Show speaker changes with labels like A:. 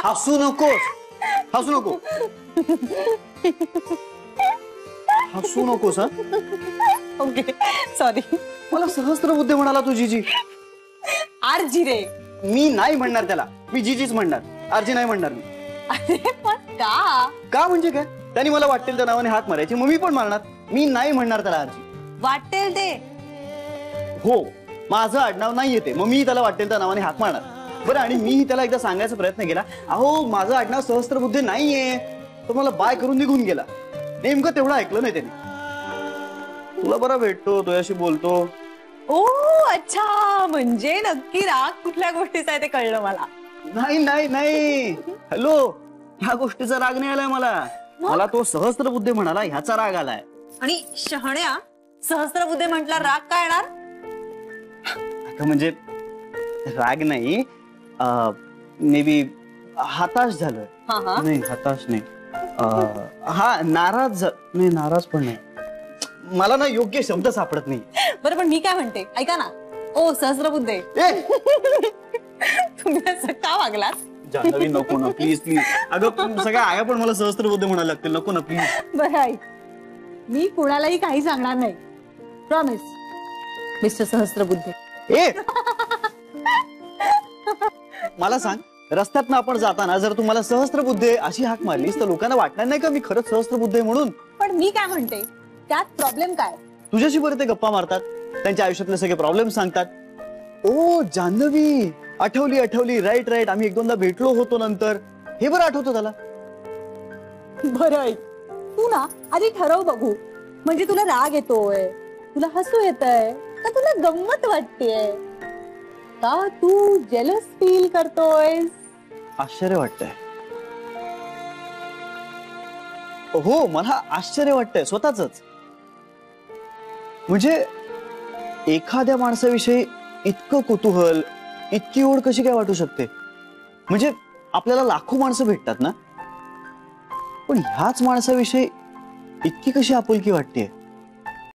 A: हसू नकोस, हसू नको, हसू नकोस.
B: Okay sorry.
A: मला सहस्त्रबुद्धे म्हणाला तू जीजी.
B: आरजी रे.
A: मी नाही म्हणणार त्याला, मी जीजीच म्हणणार, आरजी नाही म्हणणार मी.
B: अरे पण का?
A: का म्हणजे काय? त्यांनी मला वाटेल त्या नावाने हाक मारायची, मग मी पण मारणार. मी नाही म्हणणार त्याला आरजी.
B: वाटेल ते.
A: हो, माझं आडनाव नाही येते, मग मी त्याला वाटेल त्या नावाने हाक मारणार. बरं, आणि मीही त्याला एकदा सांगायचा प्रयत्न केला, अहो माझं आडनाव सहस्त्रबुद्धे नाहीये. तो मला बाय करून निघून गेला. नेमकं तेवढं ऐकलं नाही त्याने. तुला बरा भेटतो, तुझ्याशी बोलतो.
B: ओ अच्छा, म्हणजे नक्की राग कुठल्या गोष्टीचा आहे ते कळलं मला.
A: नाही नाही नाही, हॅलो, ह्या गोष्टीचा राग नाही आलाय मला. मला तो सहस्त्रबुद्धे म्हणाला ह्याचा राग आलाय.
B: आणि शहाण्या, सहस्त्रबुद्धे म्हटला राग काय येणार?
A: म्हणजे राग नाही, मे बी हताश झालं. नाही, हताश नाही, हा नाराज नाही, नाराज पण नाही. मला ना योग्य शब्द सापडत नाही.
B: बरं, पण मी काय म्हणते ऐका ना. ओ सहस्त्रबुद्धे, तुम्ही असं का वागलात?
A: जान्हवी नको ना, प्लीज प्लीज. अगं सगळ्या आया पण मला सहस्त्रबुद्धे म्हणायला लागतील, नको ना प्लीज.
C: बरं ऐक, मी कुणालाही काही सांगणार नाही, प्रॉमिस मिस्टर सहस्त्रबुद्धे.
A: मला सांग, रस्त्यातनं आपण जाताना जर तुम्हाला सहस्त्रबुद्धे अशी हाक मारलीस तर लोकांना वाटणार नाही का मी खरंच सहस्त्रबुद्धे म्हणून?
C: पण मी काय म्हणते, त्यात प्रॉब्लेम काय?
A: तुझ्याशी बरं ते गप्पा मारतात, त्यांच्या आयुष्यातले सगळे प्रॉब्लेम सांगतात. ओ जान्हवी, आठवली आठवली, राईट राईट, आम्ही एक दोनदा भेटलो होतो नंतर. हे बरं आठवतं त्याला.
C: बरं ऐक, तू ना आधी ठरव बघू, म्हणजे तुला राग येतोय, तुला हसू येतंय, का तुला गंमत वाटतेय, का तू जेलस फील करतोय?
A: आश्चर्य वाटतंय. हो, मला आश्चर्य वाटतंय स्वतःच. म्हणजे एखाद्या माणसाविषयी इतकं कुतूहल, इतकी ओढ कशी काय वाटू शकते? म्हणजे आपल्याला लाखो माणसं भेटतात ना, पण ह्याच माणसाविषयी इतकी कशी आपुलकी वाटते?